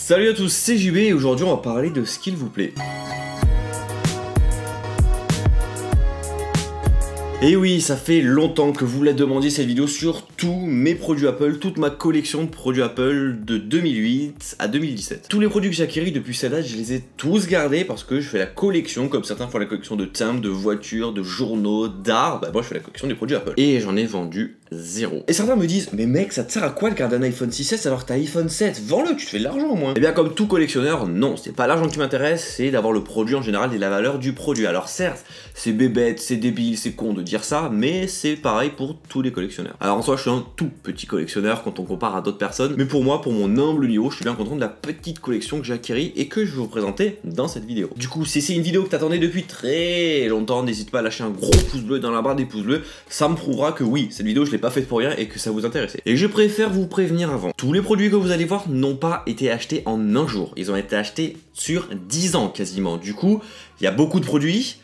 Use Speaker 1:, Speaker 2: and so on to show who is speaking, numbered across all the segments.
Speaker 1: Salut à tous, c'est JB et aujourd'hui on va parler de ce qu'il vous plaît. Et oui, ça fait longtemps que vous la demandiez cette vidéo sur tous mes produits Apple, toute ma collection de produits Apple de 2008 à 2017. Tous les produits que j'ai acquis depuis cette date, je les ai tous gardés parce que je fais la collection, comme certains font la collection de timbres, de voitures, de journaux, d'art, bah moi je fais la collection des produits Apple. Et j'en ai vendu 0. Et certains me disent, mais mec, ça te sert à quoi de garder un iPhone 6S alors que t'as iPhone 7? Vends-le, tu te fais de l'argent au moins. Et bien comme tout collectionneur, non, c'est pas l'argent qui m'intéresse, c'est d'avoir le produit en général et la valeur du produit. Alors certes, c'est bébête, c'est débile, c'est con de dire ça, mais c'est pareil pour tous les collectionneurs. Alors en soi, je suis un tout petit collectionneur quand on compare à d'autres personnes, mais pour moi, pour mon humble niveau, je suis bien content de la petite collection que j'ai acquérie et que je vais vous présenter dans cette vidéo. Du coup, si c'est une vidéo que t'attendais depuis très longtemps, n'hésite pas à lâcher un gros pouce bleu dans la barre des pouces bleus, ça me prouvera que oui, cette vidéo je l'ai pas faite pour rien et que ça vous intéressait. Et je préfère vous prévenir avant. Tous les produits que vous allez voir n'ont pas été achetés en un jour, ils ont été achetés sur 10 ans quasiment. Du coup, il y a beaucoup de produits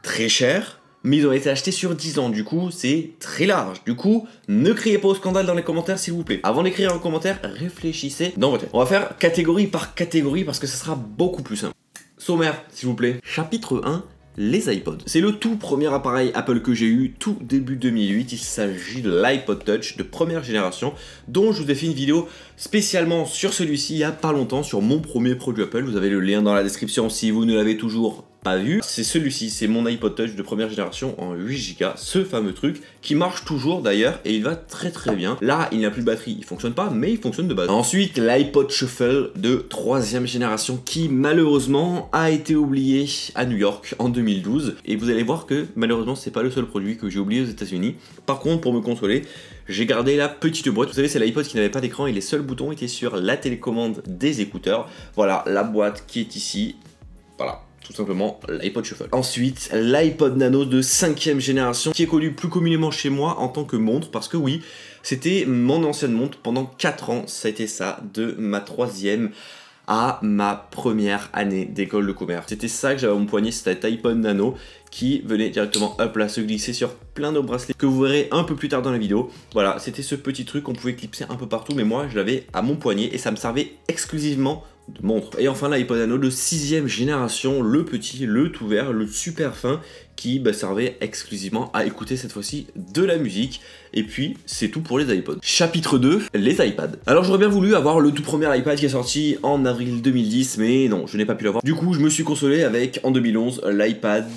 Speaker 1: très chers, mais ils ont été achetés sur 10 ans, du coup c'est très large. Du coup, ne criez pas au scandale dans les commentaires s'il vous plaît. Avant d'écrire en commentaire, réfléchissez dans votre tête. On va faire catégorie par catégorie parce que ça sera beaucoup plus simple. Sommaire, s'il vous plaît. Chapitre 1. Les iPods. C'est le tout premier appareil Apple que j'ai eu tout début 2008. Il s'agit de l'iPod Touch de première génération dont je vous ai fait une vidéo spécialement sur celui-ci il y a pas longtemps sur mon premier produit Apple. Vous avez le lien dans la description si vous ne l'avez toujours pas vu. C'est celui-ci, c'est mon iPod Touch de première génération en 8 Go, ce fameux truc qui marche toujours d'ailleurs et il va très très bien. Là, il n'a plus de batterie, il fonctionne pas, mais il fonctionne de base. Ensuite, l'iPod Shuffle de 3e génération qui malheureusement a été oublié à New York en 2012 et vous allez voir que malheureusement c'est pas le seul produit que j'ai oublié aux États-Unis. Par contre, pour me consoler, j'ai gardé la petite boîte. Vous savez, c'est l'iPod qui n'avait pas d'écran et les seuls boutons étaient sur la télécommande des écouteurs. Voilà, la boîte qui est ici. Voilà. Tout simplement l'iPod Shuffle. Ensuite, l'iPod Nano de 5e génération qui est connu plus communément chez moi en tant que montre parce que oui, c'était mon ancienne montre pendant 4 ans, ça a été ça, de ma 3e à ma première année d'école de commerce. C'était ça que j'avais à mon poignet, c'était iPod Nano qui venait directement hop là se glisser sur plein de bracelets que vous verrez un peu plus tard dans la vidéo. Voilà, c'était ce petit truc qu'on pouvait clipser un peu partout, mais moi je l'avais à mon poignet et ça me servait exclusivement de montre. Et enfin l'iPod Nano de 6e génération, le petit, le tout vert, le super fin qui servait exclusivement à écouter cette fois-ci de la musique. Et puis c'est tout pour les iPods. Chapitre 2, les iPads. Alors j'aurais bien voulu avoir le tout premier iPad qui est sorti en avril 2010, mais non, je n'ai pas pu l'avoir. Du coup je me suis consolé avec en 2011 l'iPad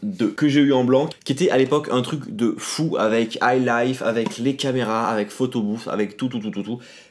Speaker 1: 2 que j'ai eu en blanc, qui était à l'époque un truc de fou avec iLife, avec les caméras, avec Photobooth, avec tout.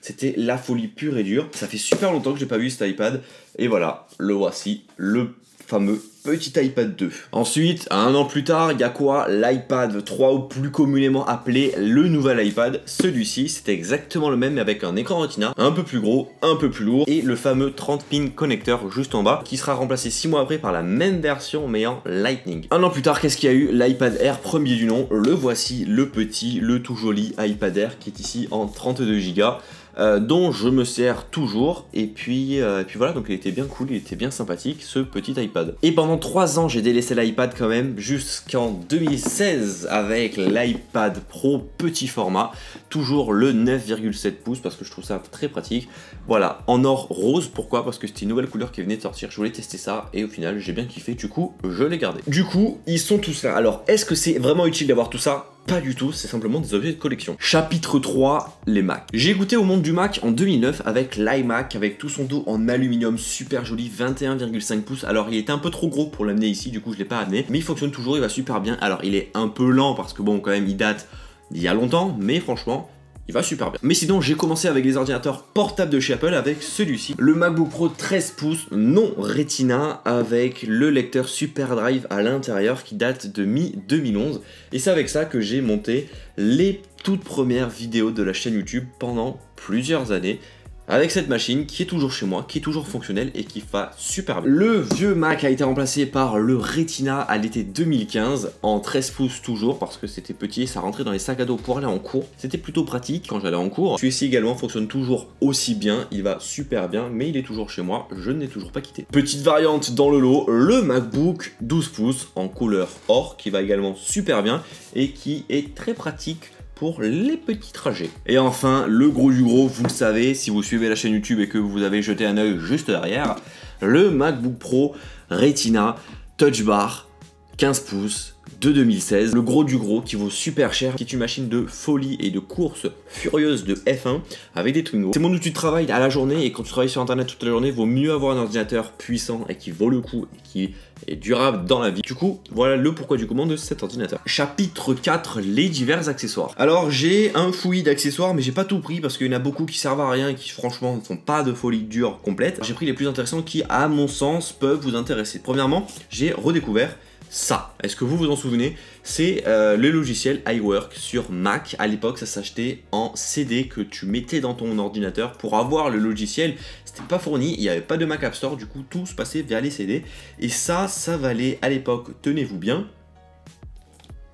Speaker 1: C'était la folie pure et dure. Ça fait super longtemps que j'ai pas vu cet iPad et voilà, le voici, le fameux petit iPad 2. Ensuite, un an plus tard, il y a quoi? L'iPad 3 ou plus communément appelé le nouvel iPad. Celui-ci, c'était exactement le même mais avec un écran Retina, un peu plus gros, un peu plus lourd et le fameux 30 pin connecteur juste en bas qui sera remplacé 6 mois après par la même version mais en Lightning. Un an plus tard, qu'est-ce qu'il y a eu? L'iPad Air premier du nom. Le voici, le petit, le tout joli iPad Air qui est ici en 32 Go. Dont je me sers toujours et puis voilà, donc il était bien cool, il était bien sympathique ce petit iPad. Et pendant 3 ans j'ai délaissé l'iPad quand même jusqu'en 2016 avec l'iPad Pro petit format, toujours le 9,7 pouces parce que je trouve ça très pratique. Voilà, en or rose, pourquoi? Parce que c'était une nouvelle couleur qui venait de sortir, je voulais tester ça et au final j'ai bien kiffé, du coup je l'ai gardé. Du coup ils sont tous là. Alors est-ce que c'est vraiment utile d'avoir tout ça? Pas du tout, c'est simplement des objets de collection. Chapitre 3, les Mac. J'ai goûté au monde du Mac en 2009 avec l'iMac, avec tout son dos en aluminium super joli, 21,5 pouces. Alors il était un peu trop gros pour l'amener ici, du coup je l'ai pas amené, mais il fonctionne toujours, il va super bien. Alors il est un peu lent parce que bon, quand même il date d'il y a longtemps, mais franchement il va super bien. Mais sinon j'ai commencé avec les ordinateurs portables de chez Apple avec celui-ci, le MacBook Pro 13 pouces non Retina avec le lecteur SuperDrive à l'intérieur qui date de mi-2011 et c'est avec ça que j'ai monté les toutes premières vidéos de la chaîne YouTube pendant plusieurs années. Avec cette machine qui est toujours chez moi, qui est toujours fonctionnelle et qui va super bien. Le vieux Mac a été remplacé par le Retina à l'été 2015 en 13 pouces toujours parce que c'était petit et ça rentrait dans les sacs à dos pour aller en cours. C'était plutôt pratique quand j'allais en cours. Celui-ci également fonctionne toujours aussi bien, il va super bien mais il est toujours chez moi, je ne l'ai toujours pas quitté. Petite variante dans le lot, le MacBook 12 pouces en couleur or qui va également super bien et qui est très pratique pour les petits trajets. Et enfin, le gros du gros, vous le savez, si vous suivez la chaîne YouTube et que vous avez jeté un œil juste derrière, le MacBook Pro Retina Touch Bar 15 pouces de 2016, le gros du gros qui vaut super cher, qui est une machine de folie et de course furieuse de F1 avec des Twingo. C'est mon outil de travail à la journée et quand tu travailles sur internet toute la journée, vaut mieux avoir un ordinateur puissant et qui vaut le coup et qui est durable dans la vie. Du coup, voilà le pourquoi du comment de cet ordinateur. Chapitre 4, les divers accessoires. Alors j'ai un fouillis d'accessoires mais j'ai pas tout pris parce qu'il y en a beaucoup qui servent à rien et qui franchement ne font pas de folie dure complète. J'ai pris les plus intéressants qui à mon sens peuvent vous intéresser. Premièrement, j'ai redécouvert ça, est-ce que vous vous en souvenez? C'est le logiciel iWork sur Mac. À l'époque, ça s'achetait en CD que tu mettais dans ton ordinateur. Pour avoir le logiciel, c'était pas fourni, il n'y avait pas de Mac App Store, du coup tout se passait via les CD. Et ça valait à l'époque, tenez-vous bien,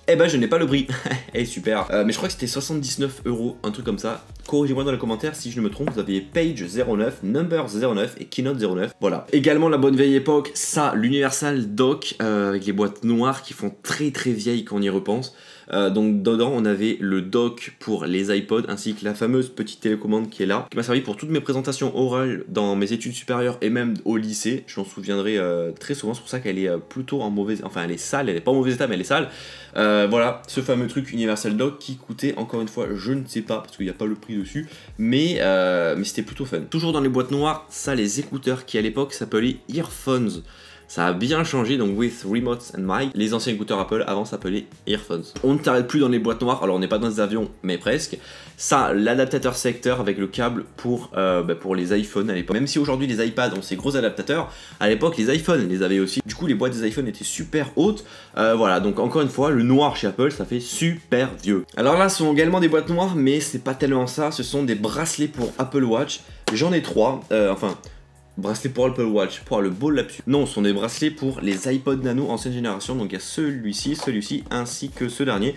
Speaker 1: eh ben je n'ai pas le prix. Eh super. Mais je crois que c'était 79 €, un truc comme ça. Corrigez-moi dans les commentaires si je me trompe. Vous aviez Page 09, Numbers 09 et Keynote 09. Voilà. Également la bonne vieille époque, ça, l'Universal Dock avec les boîtes noires qui font très vieilles quand on y repense. Donc dedans on avait le dock pour les iPods ainsi que la fameuse petite télécommande qui est là, qui m'a servi pour toutes mes présentations orales dans mes études supérieures et même au lycée. Je m'en souviendrai très souvent, c'est pour ça qu'elle est plutôt en mauvais, enfin elle est sale, elle est pas en mauvais état mais elle est sale. Voilà, ce fameux truc Universal Dock qui coûtait encore une fois, je ne sais pas parce qu'il n'y a pas le prix dessus, mais c'était plutôt fun. Toujours dans les boîtes noires, ça les écouteurs qui à l'époque s'appelaient Earphones. Ça a bien changé, donc with remote and mic, les anciens écouteurs Apple avant s'appelaient Earphones. On ne t'arrête plus dans les boîtes noires, alors on n'est pas dans des avions, mais presque. Ça, l'adaptateur secteur avec le câble pour les iPhones à l'époque. Même si aujourd'hui les iPads ont ces gros adaptateurs, à l'époque les iPhones les avaient aussi. Du coup les boîtes des iPhones étaient super hautes. Voilà, donc encore une fois, le noir chez Apple, ça fait super vieux. Alors là, ce sont également des boîtes noires, mais c'est pas tellement ça, ce sont des bracelets pour Apple Watch. J'en ai 3, bracelet pour Apple Watch, pour le beau lapsus. Non, ce sont des bracelets pour les iPod Nano ancienne génération. Donc il y a celui-ci, ainsi que ce dernier,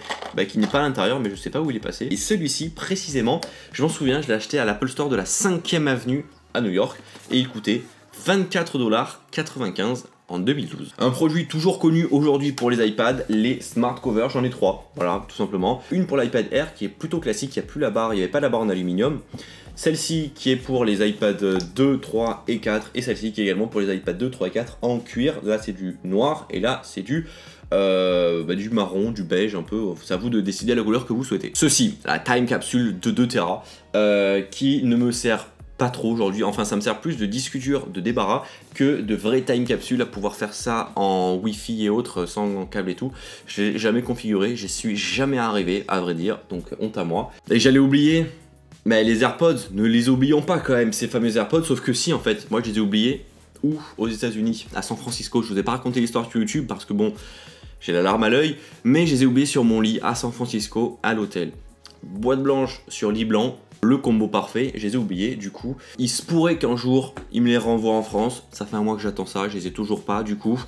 Speaker 1: qui n'est pas à l'intérieur, mais je sais pas où il est passé. Et celui-ci, précisément, je m'en souviens, je l'ai acheté à l'Apple Store de la 5e avenue à New York. Et il coûtait 24,95 $ en 2012. Un produit toujours connu aujourd'hui pour les iPads, les Smart Covers, j'en ai 3, voilà, tout simplement. Une pour l'iPad Air qui est plutôt classique, il n'y a plus la barre, il n'y avait pas la barre en aluminium. Celle-ci qui est pour les iPad 2, 3 et 4, et celle-ci qui est également pour les iPad 2, 3 et 4 en cuir. Là c'est du noir et là c'est du marron, du beige un peu, c'est à vous de décider la couleur que vous souhaitez. Ceci, la Time Capsule de 2 Tera, qui ne me sert pas trop aujourd'hui, enfin ça me sert plus de disque dur de débarras que de vraie time capsule à pouvoir faire ça en wifi et autres sans câble et tout. Je l'ai jamais configuré, j'y suis jamais arrivé à vrai dire, donc honte à moi. Et j'allais oublier, mais les AirPods, ne les oublions pas quand même ces fameux AirPods, sauf que si en fait, moi je les ai oubliés où aux États-Unis, à San Francisco. Je vous ai pas raconté l'histoire sur YouTube parce que bon, j'ai la larme à l'œil, mais je les ai oubliés sur mon lit à San Francisco à l'hôtel. Boîte blanche sur lit blanc. Le combo parfait, je les ai oubliés, du coup. Il se pourrait qu'un jour, ils me les renvoient en France. Ça fait un mois que j'attends ça, je les ai toujours pas, du coup.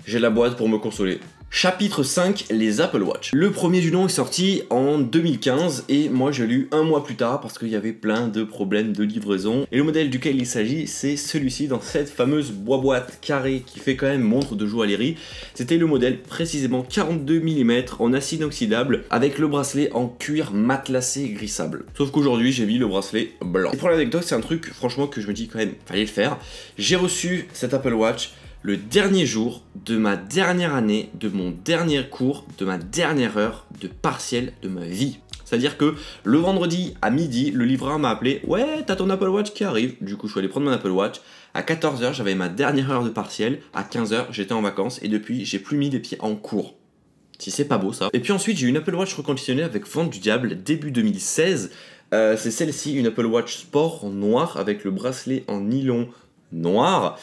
Speaker 1: J'ai la boîte pour me consoler. Chapitre 5, les Apple Watch. Le premier du nom est sorti en 2015 et moi je l'ai eu un mois plus tard parce qu'il y avait plein de problèmes de livraison. Et le modèle duquel il s'agit, c'est celui-ci dans cette fameuse boîte carrée qui fait quand même montre de joaillerie. C'était le modèle précisément 42 mm en acier inoxydable avec le bracelet en cuir matelassé grissable. Sauf qu'aujourd'hui j'ai mis le bracelet blanc. Et pour l'anecdote, c'est un truc franchement que je me dis quand même, fallait le faire. J'ai reçu cet Apple Watch le dernier jour de ma dernière année, de mon dernier cours, de ma dernière heure de partiel de ma vie. C'est-à-dire que le vendredi à midi, le livreur m'a appelé « Ouais, t'as ton Apple Watch qui arrive ». Du coup, je suis allé prendre mon Apple Watch. À 14 h, j'avais ma dernière heure de partiel. À 15 h, j'étais en vacances et depuis, j'ai plus mis les pieds en cours. Si c'est pas beau ça. Et puis ensuite, j'ai eu une Apple Watch reconditionnée avec vente du diable début 2016. C'est celle-ci, une Apple Watch Sport en noir avec le bracelet en nylon noir.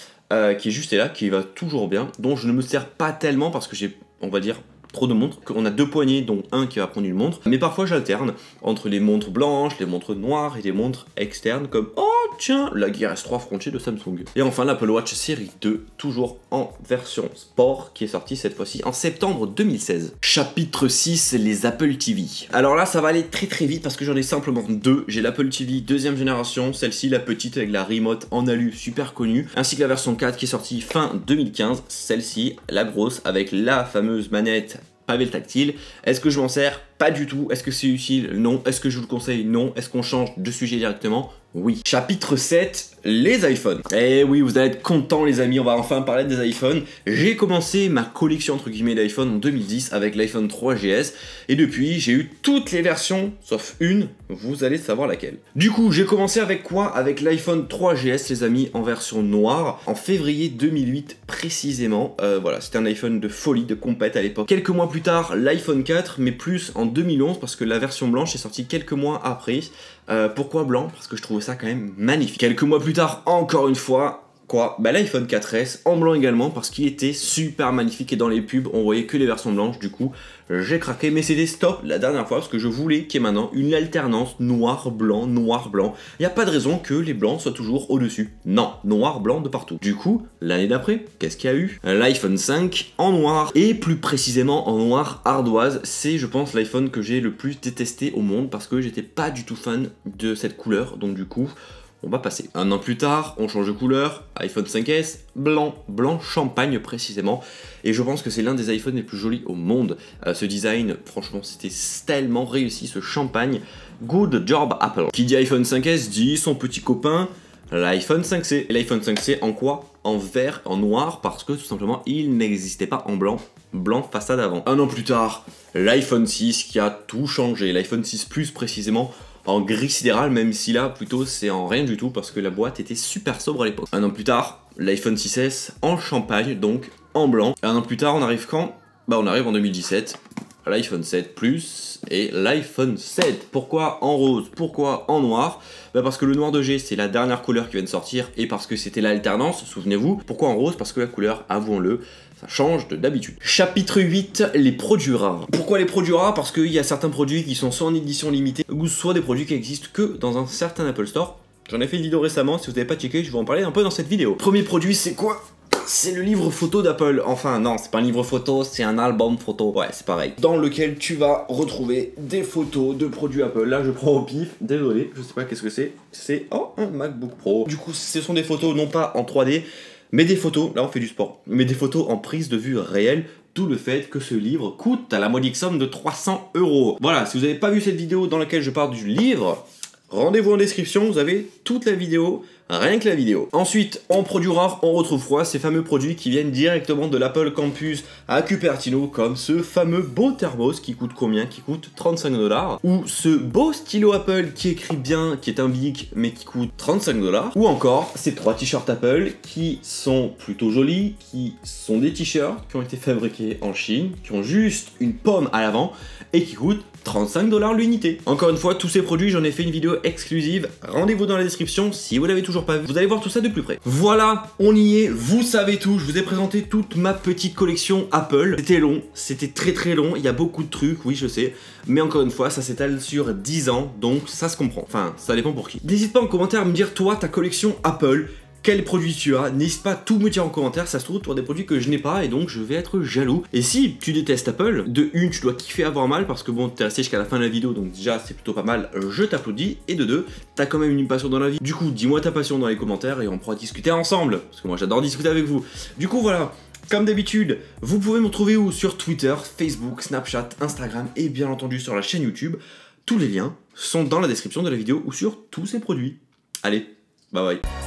Speaker 1: Qui est juste là, qui va toujours bien, dont je ne me sers pas tellement parce que j'ai, on va dire, trop de montres, qu'on a 2 poignets dont un qui va prendre une montre, mais parfois j'alterne entre les montres blanches, les montres noires et les montres externes comme oh tiens la Gear S3 Frontier de Samsung. Et enfin l'Apple Watch série 2, toujours en version sport, qui est sortie cette fois-ci en septembre 2016. Chapitre 6, les Apple TV. Alors là ça va aller très vite parce que j'en ai simplement 2. J'ai l'Apple TV 2e génération, celle-ci la petite avec la remote en alu super connue, ainsi que la version 4 qui est sortie fin 2015, celle-ci la grosse avec la fameuse manette pavé tactile. Est-ce que je m'en sers? Pas du tout. Est-ce que c'est utile? Non. Est-ce que je vous le conseille? Non. Est-ce qu'on change de sujet directement? Oui. Chapitre 7, les iPhones. Eh oui, vous allez être contents les amis, on va enfin parler des iPhones. J'ai commencé ma collection entre guillemets d'iPhone en 2010 avec l'iPhone 3GS et depuis j'ai eu toutes les versions sauf une, vous allez savoir laquelle. Du coup j'ai commencé avec quoi? Avec l'iPhone 3GS les amis en version noire en février 2008 précisément. Voilà, c'était un iPhone de folie, de compète à l'époque. Quelques mois plus tard l'iPhone 4 mais plus en 2011 parce que la version blanche est sortie quelques mois après. Pourquoi blanc? Parce que je trouvais ça quand même magnifique. Quelques mois plus tard, encore une fois, quoi? Bah l'iPhone 4S en blanc également parce qu'il était super magnifique et dans les pubs on voyait que les versions blanches. Du coup j'ai craqué, mais c'était stop la dernière fois parce que je voulais qu'il y ait maintenant une alternance noir-blanc, noir-blanc. Il n'y a pas de raison que les blancs soient toujours au-dessus. Non, noir-blanc de partout. Du coup, l'année d'après, qu'est-ce qu'il y a eu? L'iPhone 5 en noir et plus précisément en noir ardoise. C'est je pense l'iPhone que j'ai le plus détesté au monde parce que j'étais pas du tout fan de cette couleur. Donc du coup, on va passer. Un an plus tard, on change de couleur, iPhone 5S, blanc, blanc champagne précisément. Et je pense que c'est l'un des iPhones les plus jolis au monde. Ce design, franchement, c'était tellement réussi, ce champagne. Good job Apple. Qui dit iPhone 5S dit son petit copain, l'iPhone 5C. Et l'iPhone 5C en quoi? En vert, en noir, parce que tout simplement, il n'existait pas en blanc. Blanc façade avant. Un an plus tard, l'iPhone 6 qui a tout changé. L'iPhone 6 Plus précisément, en gris sidéral, même si là plutôt c'est en rien du tout parce que la boîte était super sobre à l'époque. Un an plus tard, l'iPhone 6S en champagne, donc en blanc. Un an plus tard, on arrive quand? Bah on arrive en 2017, l'iPhone 7 Plus et l'iPhone 7. Pourquoi en rose? Pourquoi en noir? Bah parce que le noir de G c'est la dernière couleur qui vient de sortir et parce que c'était l'alternance, souvenez-vous. Pourquoi en rose? Parce que la couleur, avouons-le, ça change de d'habitude. Chapitre 8, les produits rares. Pourquoi les produits rares? Parce qu'il y a certains produits qui sont soit en édition limitée, ou soit des produits qui existent que dans un certain Apple Store. J'en ai fait une vidéo récemment, si vous n'avez pas checké, je vais en parler un peu dans cette vidéo. Premier produit, c'est quoi? C'est le livre photo d'Apple. Enfin non, c'est pas un livre photo, c'est un album photo. Ouais, c'est pareil. Dans lequel tu vas retrouver des photos de produits Apple. Là, je prends au pif. Désolé, je sais pas qu'est-ce que c'est. C'est un MacBook Pro. Du coup, ce sont des photos non pas en 3D, mais des photos, là on fait du sport, mais des photos en prise de vue réelle, d'où le fait que ce livre coûte à la modique somme de 300 €. Voilà, si vous n'avez pas vu cette vidéo dans laquelle je parle du livre, rendez-vous en description, vous avez toute la vidéo, rien que la vidéo. Ensuite, en produits rares, on retrouve quoi? Ces fameux produits qui viennent directement de l'Apple Campus à Cupertino, comme ce fameux beau thermos qui coûte combien? Qui coûte 35 $. Ou ce beau stylo Apple qui écrit bien, qui est un bic, mais qui coûte 35 $. Ou encore, ces 3 t-shirts Apple qui sont plutôt jolis, qui sont des t-shirts qui ont été fabriqués en Chine, qui ont juste une pomme à l'avant et qui coûtent 35 $ l'unité. Encore une fois, tous ces produits, j'en ai fait une vidéo exclusive. Rendez-vous dans la description si vous l'avez toujours pas vu. Vous allez voir tout ça de plus près. Voilà, on y est, vous savez tout. Je vous ai présenté toute ma petite collection Apple. C'était long, c'était très long. Il y a beaucoup de trucs, oui, je sais. Mais encore une fois, ça s'étale sur 10 ans, donc ça se comprend. Enfin, ça dépend pour qui. N'hésite pas en commentaire à me dire, toi, ta collection Apple, quels produits tu as, n'hésite pas à tout me dire en commentaire, ça se trouve tu as des produits que je n'ai pas et donc je vais être jaloux. Et si tu détestes Apple, de une tu dois kiffer avoir mal parce que bon t'es resté jusqu'à la fin de la vidéo donc déjà c'est plutôt pas mal, je t'applaudis. Et de deux, t'as quand même une passion dans la vie. Du coup dis-moi ta passion dans les commentaires et on pourra discuter ensemble, parce que moi j'adore discuter avec vous. Du coup voilà, comme d'habitude, vous pouvez me retrouver où? Sur Twitter, Facebook, Snapchat, Instagram et bien entendu sur la chaîne YouTube. Tous les liens sont dans la description de la vidéo ou sur tous ces produits. Allez, bye bye.